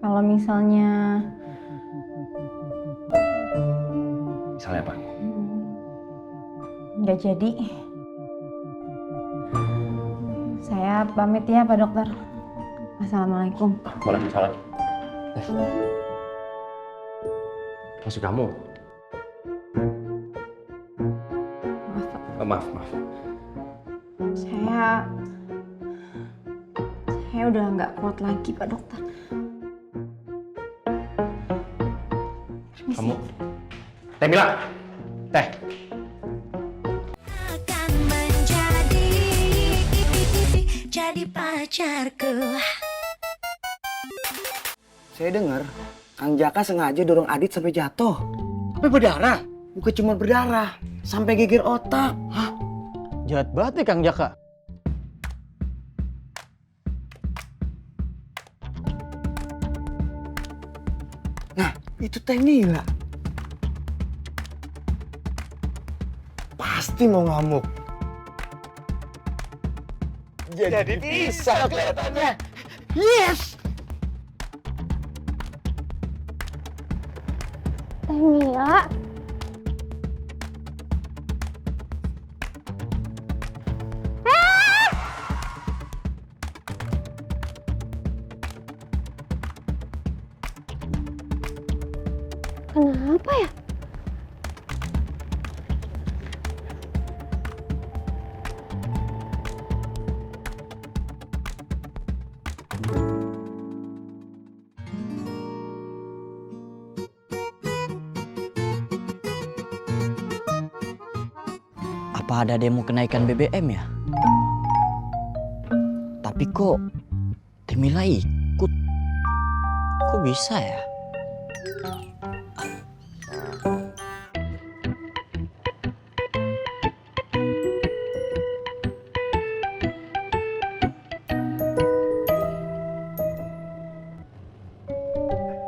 Kalau misalnya Misalnya apa? nggak jadi, saya pamit ya Pak Dokter. Assalamualaikum. Waalaikumsalam. Maksud kamu? Maaf Pak. Maaf. Saya udah nggak kuat lagi Pak Dokter. Permisi. Kamu? Teh Mila! Teh! Akan jadi pacarku. Saya dengar Kang Jaka sengaja dorong Adit sampai jatuh. Sampai berdarah. Bukan cuma berdarah, sampai geger otak. Hah? Jahat banget nih Kang Jaka. Nah, itu Teh Mila. Pasti mau ngamuk. Jadi bisa kelihatannya. Yes! Teh Mila, kenapa ya? Apa ada demo kenaikan BBM ya? Tapi kok Temila ikut? Kok bisa ya?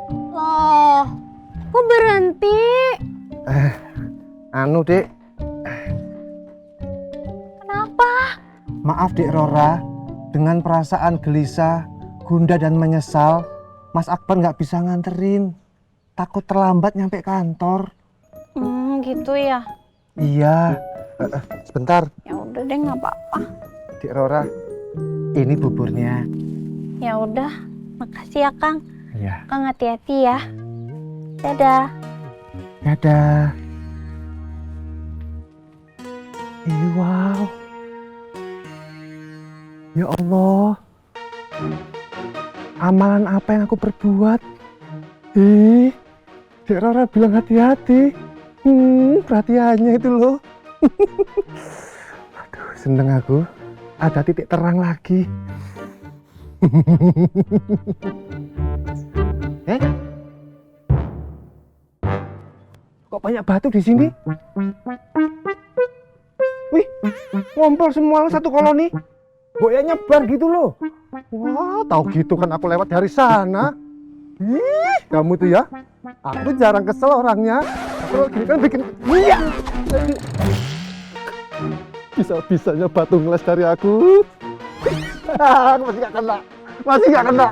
Loh, kok berhenti? Anu, Dek. Kenapa? Maaf, Dek Rora. Dengan perasaan gelisah, gundah dan menyesal, Mas Akbar nggak bisa nganterin. Takut terlambat nyampe kantor. Gitu ya. Iya. Sebentar, Ya udah deh, nggak apa-apa. Dek Rora. Ini buburnya. Ya udah, makasih ya Kang. Iya. Kang hati-hati ya. Dadah. Dadah. Wow. Ya Allah. Amalan apa yang aku perbuat? Dek Rora bilang hati-hati. Perhatiannya itu loh. Aduh, seneng aku. Ada titik terang lagi. Kok banyak batu di sini? Wih, ngompol semua satu koloni. Boya nyebar gitu loh. Wah, tahu gitu kan aku lewat dari sana. Ih, kamu tuh ya. Aku jarang kesel orangnya. Kalau gini kan bikin iya. Bisa-bisanya batu ngeles dari aku. Masih gak kena. Masih gak kena.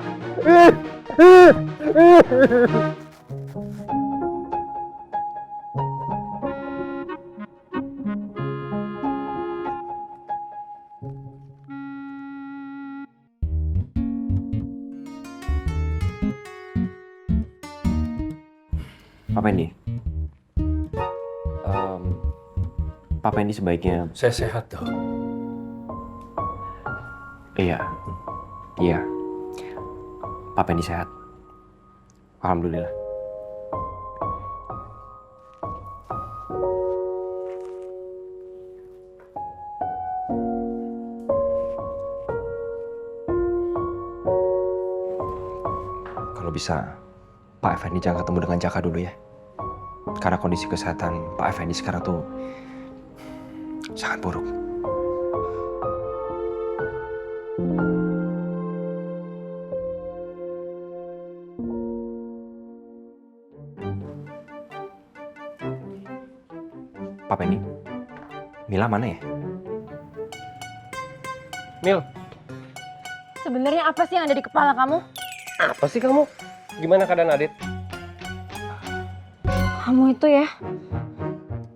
Apa ini? Papa ini sebaiknya... Saya sehat dong. Iya. Papa ini sehat. Alhamdulillah. Kalau bisa, Pak Effendi jangan ketemu dengan Jaka dulu ya. Karena kondisi kesehatan Pak Effendi sekarang tuh sangat buruk. Pak Effendi, Mila mana ya? Mil, Sebenarnya apa sih yang ada di kepala kamu? apa sih kamu? Gimana keadaan Adit? Kamu itu ya?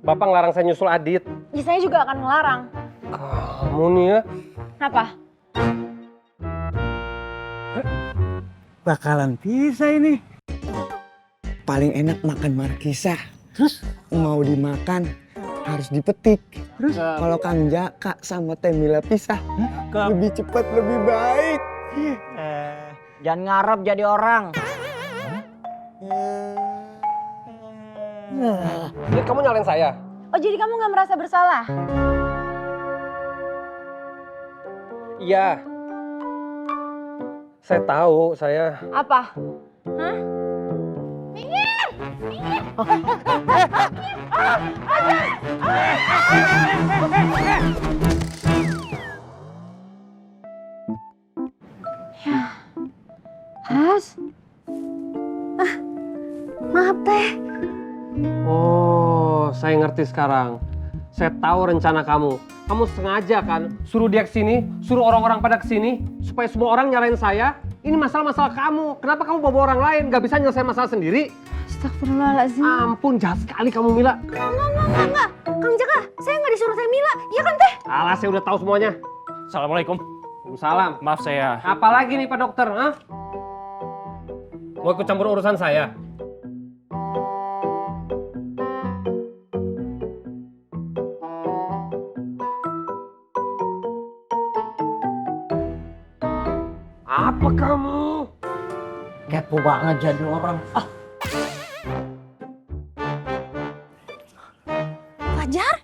Bapak ngelarang saya nyusul Adit. Ya saya juga akan ngelarang. Kamu nih ya. Apa? Bakalan bisa ini. Paling enak makan markisa. Terus mau dimakan harus dipetik. Terus kalau Kang Jaka sama Temila pisah, lebih cepat lebih baik. Jangan ngarep jadi orang. Adit, kamu nyalain saya. Oh jadi kamu nggak merasa bersalah? Iya. Saya tahu, saya... Apa? Hah? Has? Maaf teh. Oh, saya ngerti sekarang. Saya tahu rencana kamu. Kamu sengaja kan suruh dia kesini, suruh orang-orang pada kesini, supaya semua orang nyalain saya. Ini masalah-masalah kamu. Kenapa kamu bawa orang lain? Gak bisa nyelesain masalah sendiri? Astagfirullahaladzim. Ampun, jahat sekali kamu, Mila. Enggak. Kang Jaka, saya nggak disuruh saya Mila. Iya kan teh? Alah, saya udah tahu semuanya. Assalamualaikum. Salam. Maaf saya. Apalagi nih Pak Dokter, hah? Mau ikut campur urusan saya? Apa kamu? Kepo banget jadi orang. Fajar?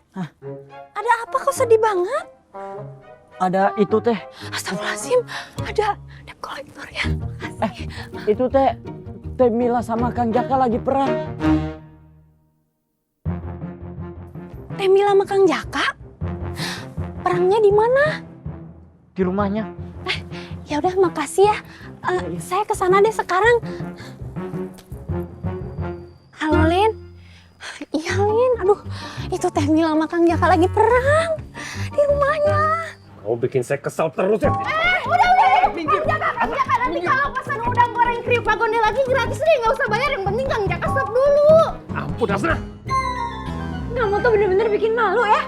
Ada apa kok sedih banget? Ada itu teh. Astagfirullahaladzim, ada debt collector ya. Itu teh Temila sama Kang Jaka lagi perang. Temila sama Kang Jaka? Perangnya di mana? Di rumahnya. Ya udah, makasih ya. Saya kesana deh sekarang. Halo Lin. Iya Lin, aduh itu Temila sama Kang Jaka lagi perang di rumahnya. Kamu bikin saya kesel terus ya. Udah, Kang Jaka nanti kalau pesan udang goreng kriuk pagonde lagi gratis deh, nggak usah bayar. Yang penting Kang Jaka stop dulu. Ampun, Asna. Kamu tuh bener-bener bikin malu ya.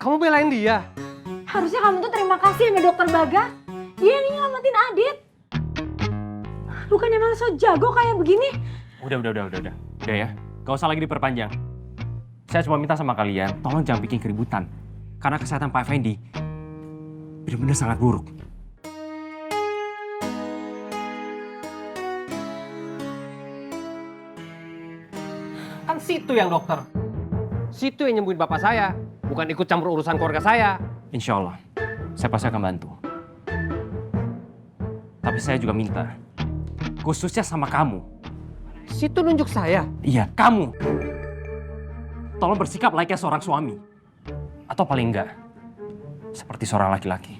Kamu belain dia? Harusnya kamu tuh terima kasih sama dokter Bagas. Dia yang nyelamatin Adit. Bukannya malah so jago kayak begini. Udah ya. Gak usah lagi diperpanjang. Saya cuma minta sama kalian, tolong jangan bikin keributan. Karena kesehatan Pak Effendi benar-benar sangat buruk. Kan situ yang dokter. Situ yang nyembuhin bapak saya. Bukan ikut campur urusan keluarga saya. Insya Allah, saya pasti akan bantu. Tapi saya juga minta, khususnya sama kamu. Situ nunjuk saya. Iya, kamu. Tolong bersikap layaknya seorang suami. Atau paling enggak, seperti seorang laki-laki.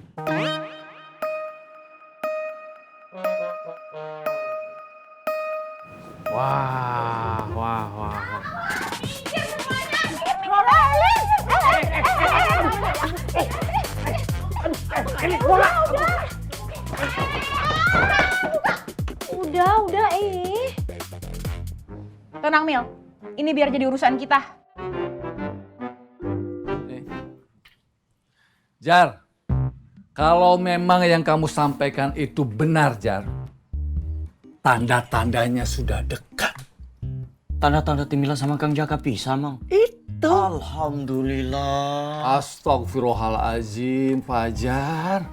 Wah. Udah, Tenang Mil, ini biar jadi urusan kita. Jar, kalau memang yang kamu sampaikan itu benar, Jar, tanda-tandanya sudah dekat. Tanda-tanda Temila sama Kang Jaka pisah, Mang. Itu. Alhamdulillah. Astagfirullahaladzim, Fajar.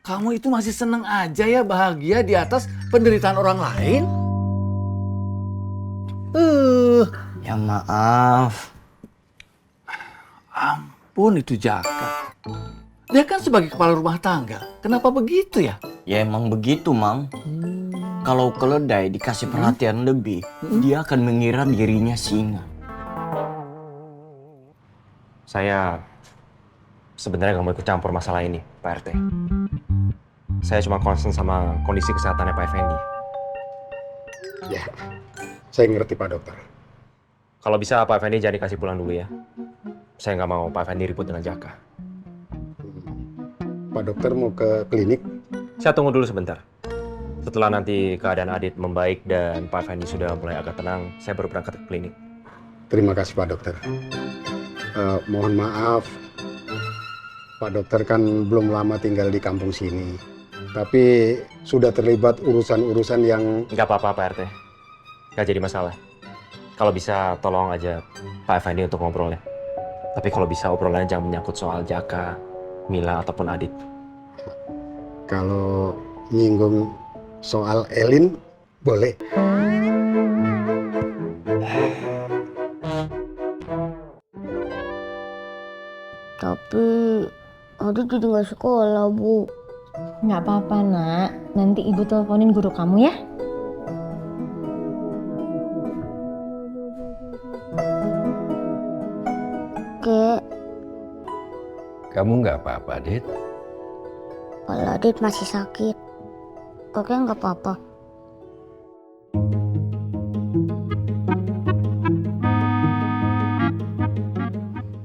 Kamu itu masih seneng aja ya bahagia di atas penderitaan orang lain? Ya maaf. Ampun itu Jaka. Dia kan sebagai kepala rumah tangga. Kenapa begitu ya? Ya emang begitu, Mang. Kalau keledai dikasih perhatian lebih, dia akan mengira dirinya singa. Saya sebenarnya nggak mau ikut campur masalah ini, Pak RT. Saya cuma concern sama kondisi kesehatannya Pak Effendi. Ya, saya ngerti Pak Dokter. Kalau bisa Pak Effendi jangan dikasih pulang dulu ya. Saya nggak mau Pak Effendi ribut dengan Jaka. Pak dokter mau ke klinik? Saya tunggu dulu sebentar. Setelah nanti keadaan Adit membaik dan Pak Effendi sudah mulai agak tenang, saya baru berangkat ke klinik. Terima kasih Pak dokter. Mohon maaf, Pak dokter kan belum lama tinggal di kampung sini. Tapi sudah terlibat urusan-urusan yang... Nggak apa-apa Pak RT. Nggak jadi masalah. Kalau bisa tolong aja Pak Effendi untuk ngobrol ya. Tapi kalau bisa obrolannya jangan menyangkut soal Jaka, Mila, ataupun Adit. Kalau nyinggung soal Elin, boleh. Tapi Adit jadi nggak sekolah, Bu. Nggak apa-apa, Nak. Nanti Ibu teleponin guru kamu ya. Kek, Kamu nggak apa-apa, Dit? kalau Adit masih sakit, kakek nggak apa-apa.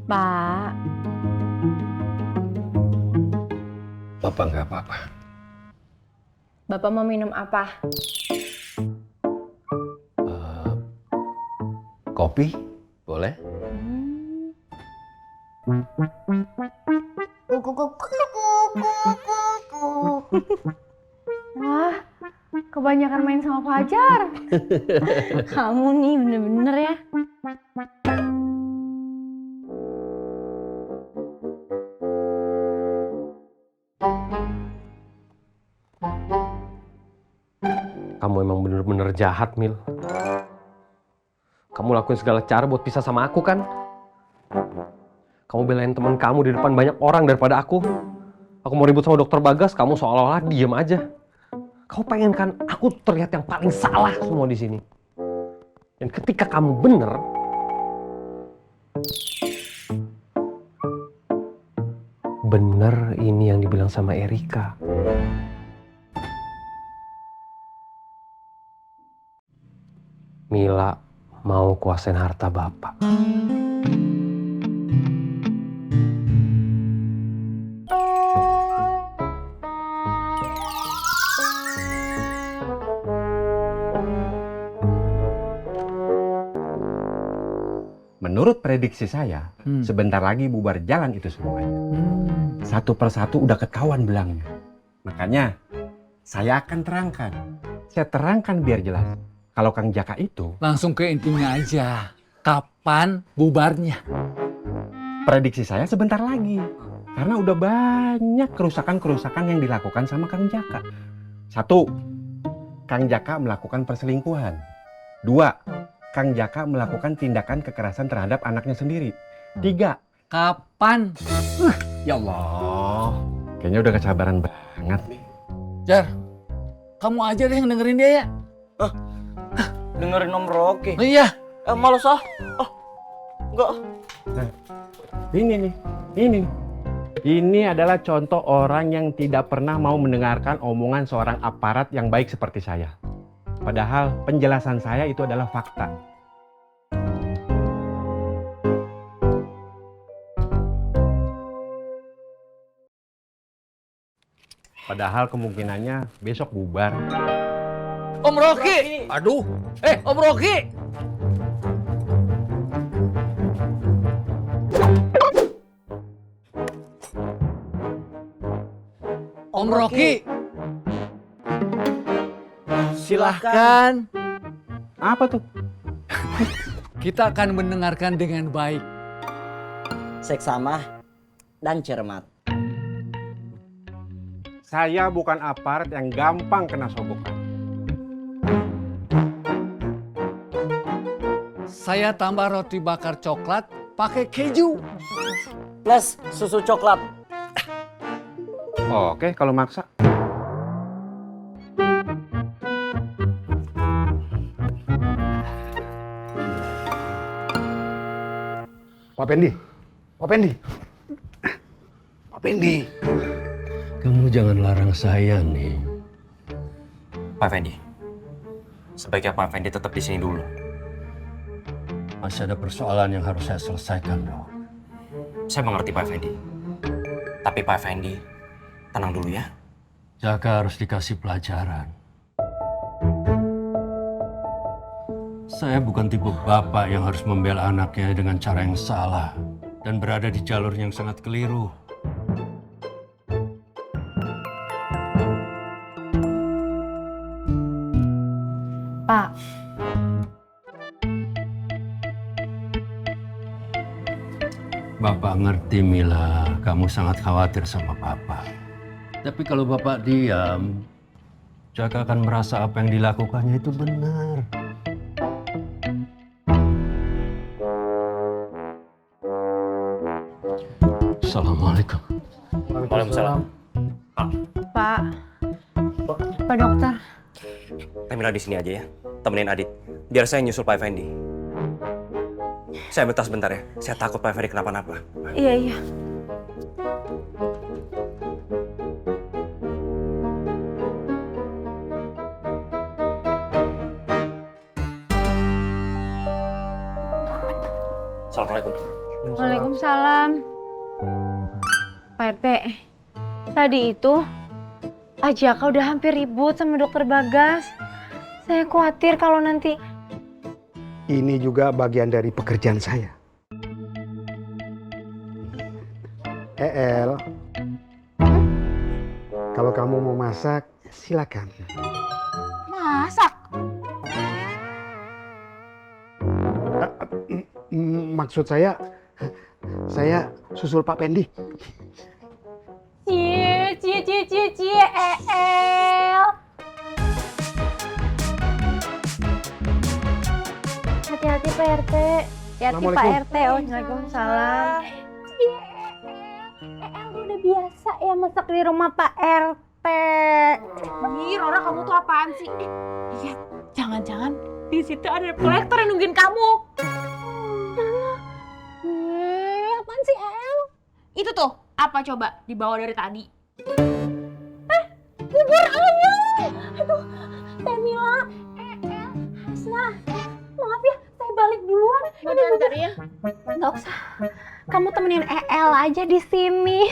Pak, Papa nggak apa-apa. Bapak mau minum apa? Kopi? Boleh? wah, kebanyakan main sama Fajar. Kamu nih bener-bener ya. Kamu emang bener-bener jahat, Mil. Kamu lakuin segala cara buat pisah sama aku kan? Kamu belain teman kamu di depan banyak orang daripada aku. Aku mau ribut sama dokter Bagas, kamu seolah-olah diem aja. Kamu pengen kan aku terlihat yang paling salah semua di sini. Dan ketika kamu bener, bener ini yang dibilang sama Erika. Mila mau kuasain harta Bapak. Menurut prediksi saya, sebentar lagi bubar jalan itu semuanya. Satu persatu udah ketahuan belangnya. Makanya, saya akan terangkan. Saya terangkan biar jelas. Kalau Kang Jaka itu... Langsung ke intinya aja. Kapan bubarnya? Prediksi saya sebentar lagi. Karena udah banyak kerusakan-kerusakan yang dilakukan sama Kang Jaka. 1. Kang Jaka melakukan perselingkuhan. 2. Kang Jaka melakukan tindakan kekerasan terhadap anaknya sendiri. 3. Kapan? Ya Allah. Kayaknya udah kesabaran banget nih. Jar, kamu aja deh yang dengerin dia ya. Dengerin Om Rocky. Oh iya. Males ah. Enggak. Nah, ini nih. Ini adalah contoh orang yang tidak pernah mau mendengarkan omongan seorang aparat yang baik seperti saya. Padahal penjelasan saya itu adalah fakta. Padahal kemungkinannya besok bubar. Om Rocky. Aduh. Om Rocky. Om Rocky. Silahkan. Apa tuh? Kita akan mendengarkan dengan baik. Seksama dan cermat. Saya bukan aparat yang gampang kena sogokan. Saya tambah roti bakar coklat pakai keju. Plus susu coklat. Oke, kalau maksa. Pak Pendi. Kamu jangan larang saya nih. Pak Effendi, sebaiknya Pak Effendi tetap di sini dulu. Masih ada persoalan yang harus saya selesaikan, Dok. Saya mengerti Pak Effendi. Tapi Pak Effendi, tenang dulu ya. Jaka harus dikasih pelajaran. Saya bukan tipe bapak yang harus membela anaknya dengan cara yang salah dan berada di jalur yang sangat keliru. Pak, Bapak ngerti Mila, kamu sangat khawatir sama Bapak. Tapi kalau Bapak diam, Jaka akan merasa apa yang dilakukannya itu benar. Assalamualaikum. Waalaikumsalam. Pak, Pak dokter. Teh Mila di sini aja ya. Temenin Adit. Biar saya nyusul Pak Effendi. Saya bentar sebentar ya. Saya takut Pak Effendi kenapa-napa. Iya, iya. Assalamualaikum. Waalaikumsalam. Pak RT, tadi itu Jaka udah hampir ribut sama dokter Bagas. Saya khawatir kalau nanti... Ini juga bagian dari pekerjaan saya. El, kalau kamu mau masak, silakan. Masak? Maksud saya susul Pak Pendi. Cie, El. Hati-hati Pak RT. Hati-hati Pak RT. Waalaikumsalam. El udah biasa ya masak di rumah Pak RT. Ih, Rora kamu tuh apaan sih? Iya, jangan-jangan di situ ada kolektor yang nungguin kamu. Apaan sih El? Itu tuh, apa coba dibawa dari tadi? Bubur ayam! Aduh, Teh Mila, El, Hasna, maaf ya, saya balik duluan. Ini bentar ya. Nggak usah, kamu temenin El aja di sini.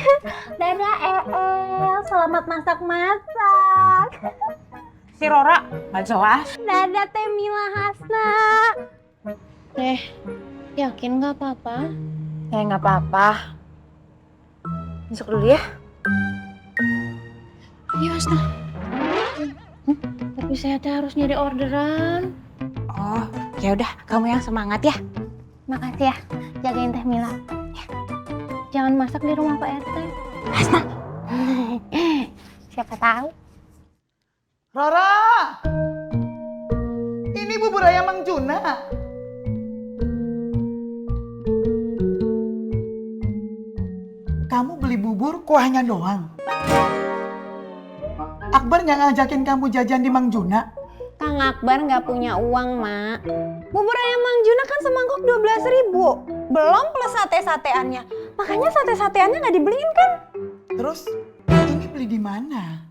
Dadah El, selamat masak-masak. Si Rora, nggak jelas. Dadah Teh Mila, Hasna. Yakin nggak apa-apa? Ya nggak apa-apa. Masuk dulu ya. Iya, Hasna. Tapi saya harus nyari orderan. Oh, ya udah, kamu yang semangat ya. Makasih ya, jagain Teh Mila. Ya. Jangan masak di rumah Pak RT. Hasna. Siapa tahu. Rara! Ini bubur ayam Mang Juna. Kamu beli bubur kuahnya doang. Akbar nggak ngajakin kamu jajan di Mang Juna? Kang Akbar nggak punya uang, Mak. Bubur ayam Mang Juna kan semangkok 12.000. Belum plus sate-sateannya. Makanya sate-sateannya nggak dibeliin kan? Terus ini beli di mana?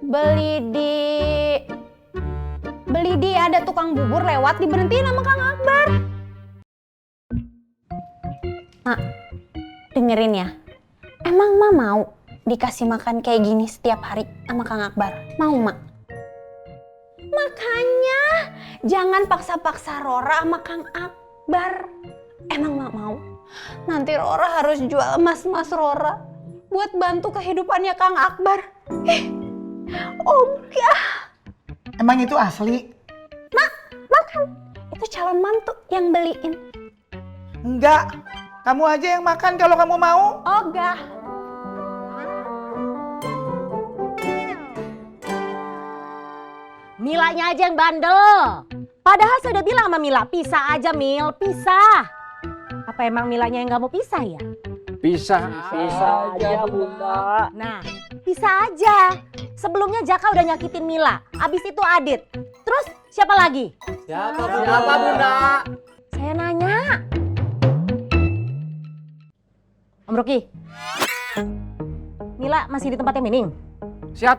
Beli di ada tukang bubur lewat diberhentiin sama Kang Akbar. Mak, dengerin ya. Emang Mak mau dikasih makan kayak gini setiap hari sama Kang Akbar? Mau, Mak? Makanya jangan paksa-paksa Rora sama Kang Akbar. Emang Mak mau? Nanti Rora harus jual emas-emas Rora buat bantu kehidupannya Kang Akbar. Enggak. Emang itu asli? Mak, makan. Itu calon mantu yang beliin. Enggak. Kamu aja yang makan kalau kamu mau. Ogah. Milanya aja yang bandel. Padahal saya udah bilang sama Mila, pisah aja Mil, pisah. Apa emang Milanya yang gak mau pisah ya? Pisah aja, Bunda. Nah, pisah aja. Sebelumnya Jaka udah nyakitin Mila, abis itu Adit. Terus siapa lagi? Siapa, Bunda? Saya nanya. Om Roki, Mila masih di tempatnya Mining? Siap.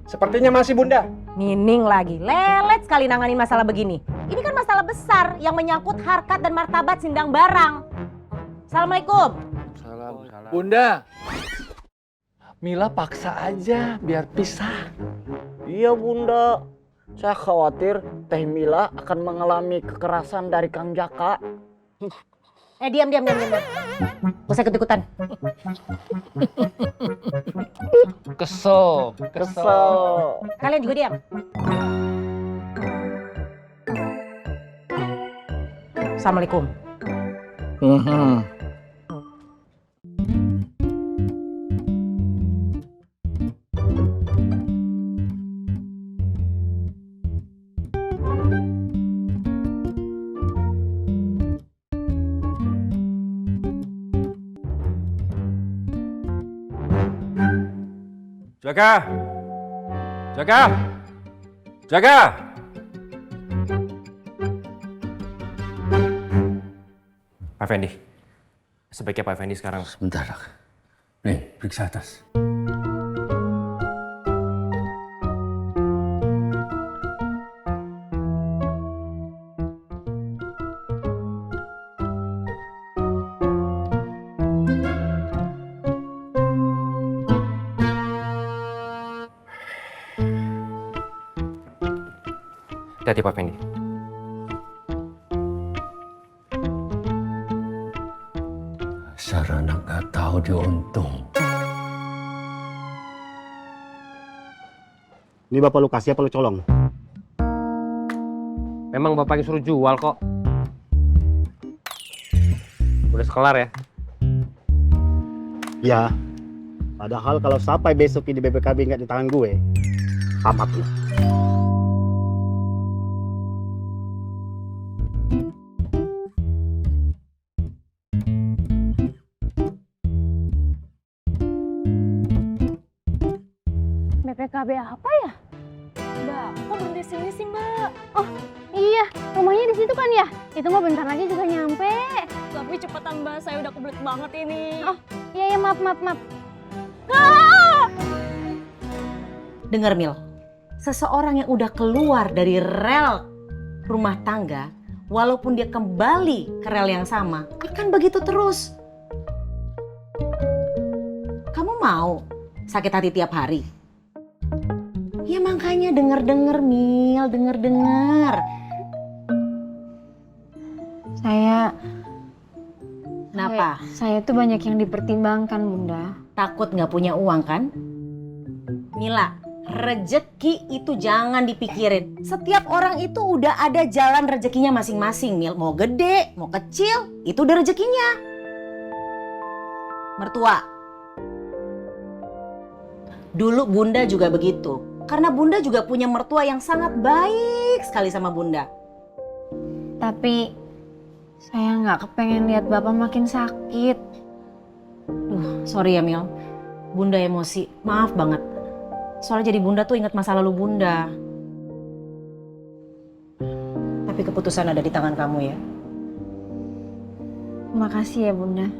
Sepertinya masih, Bunda. Mining lagi, lelet sekali nanganin masalah begini. Ini kan masalah besar yang menyangkut harkat dan martabat Sindang Barang. Assalamualaikum. Bunda, Mila paksa aja biar pisah. Iya Bunda, saya khawatir Teh Mila akan mengalami kekerasan dari Kang Jaka. Diam. Gak usah ikut-ikutan. Kesel. Kalian juga diam. Assalamualaikum. Jaga! Pak Effendi, sebaiknya Pak Effendi sekarang... Sebentar, Dok. Nih, periksa atas. Hati-hati Pak Effendi. Dasar anak gak tahu diuntung. Ini Bapak lu kasih apa lu colong? Memang bapaknya suruh jual kok. Udah sekelar ya? Ya. Padahal kalau sampai besok ini BPKB nggak di tangan gue, tamat lu. BPKB apa ya? Mbak, kok berhenti sini sih Mbak? Oh iya, rumahnya di situ kan ya? Itu mah bentar lagi juga nyampe. Tapi cepetan Mbak, saya udah kebelet banget ini. Oh iya maaf. Dengar Mil, seseorang yang udah keluar dari rel rumah tangga, walaupun dia kembali ke rel yang sama, akan begitu terus. Kamu mau sakit hati tiap hari? Ya makanya denger Mil, denger. Kenapa? Saya tuh banyak yang dipertimbangkan Bunda. Takut nggak punya uang kan? Mila, rejeki itu jangan dipikirin. Setiap orang itu udah ada jalan rezekinya masing-masing, Mil. Mau gede, mau kecil, itu udah rezekinya. Mertua. Dulu Bunda juga begitu. Karena Bunda juga punya mertua yang sangat baik sekali sama Bunda. Tapi saya nggak kepengen lihat Bapak makin sakit. Sorry ya Mil. Bunda emosi, maaf banget. Soalnya jadi Bunda tuh ingat masa lalu Bunda. Tapi keputusan ada di tangan kamu ya. Makasih ya Bunda.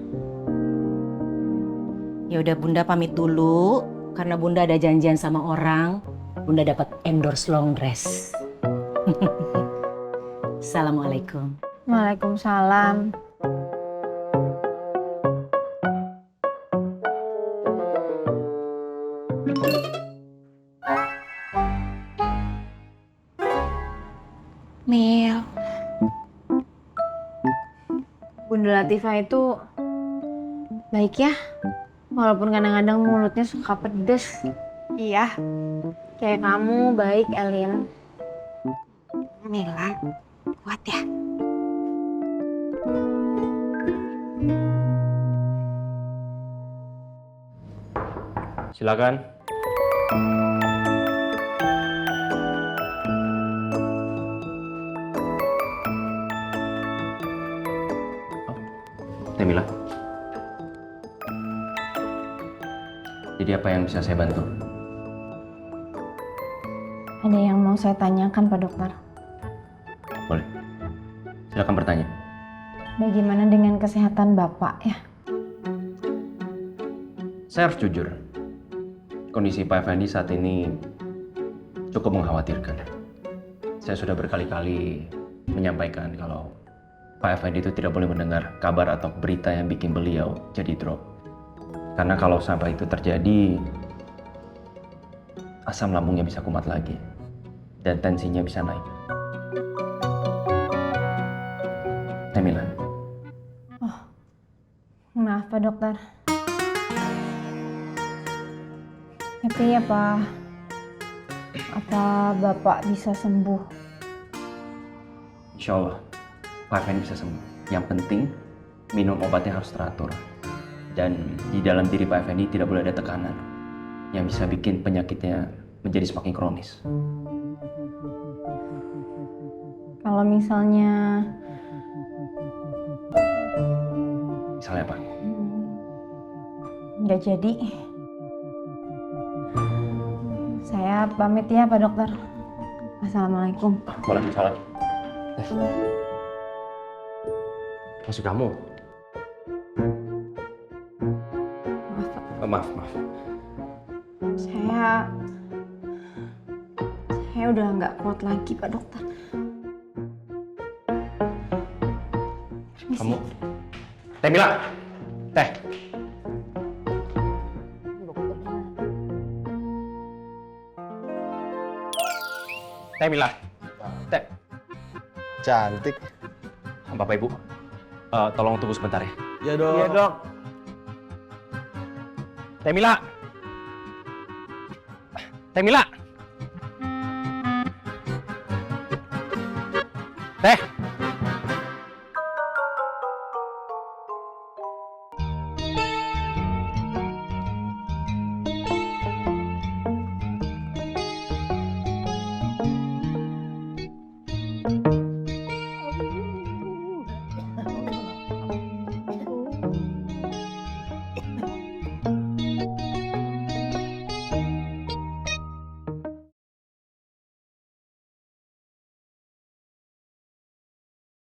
Ya udah Bunda pamit dulu. Karena Bunda ada janjian sama orang. Bunda dapat endorse long dress. Assalamualaikum. Waalaikumsalam. Mil. Bunda Latifah itu baik ya. Walaupun kadang-kadang mulutnya suka pedes. Iya. Kayak kamu baik, Elin. Mila, kuat ya. Silakan. Teh Mila. Jadi apa yang bisa saya bantu? Ada yang mau saya tanyakan Pak Dokter. Boleh. Silakan bertanya. Bagaimana dengan kesehatan Bapak ya? Saya harus jujur. Kondisi Pak Effendi saat ini cukup mengkhawatirkan. Saya sudah berkali-kali menyampaikan kalau Pak Effendi itu tidak boleh mendengar kabar atau berita yang bikin beliau jadi drop. Karena kalau sampai itu terjadi, asam lambungnya bisa kumat lagi dan tensinya bisa naik. Mila. Maaf Pak Dokter. Tapi apa Bapak bisa sembuh? Insya Allah, Pak Effendi bisa sembuh. Yang penting, minum obatnya harus teratur. Dan di dalam diri Pak Effendi tidak boleh ada tekanan yang bisa bikin penyakitnya menjadi semakin kronis. Kalau misalnya Apa? Nggak jadi. Saya pamit ya Pak Dokter. Assalamualaikum. Waalaikumsalam. Maksud kamu? Maaf. Maaf. Saya udah nggak kuat lagi Pak Dokter. Permisi. Kamu? Teh Mila! Teh! Teh Mila! Teh! Cantik. Bapak Ibu, tolong tunggu sebentar ya. Ya dok. Iya dok. Teh Mila! Teh Mila! Teh!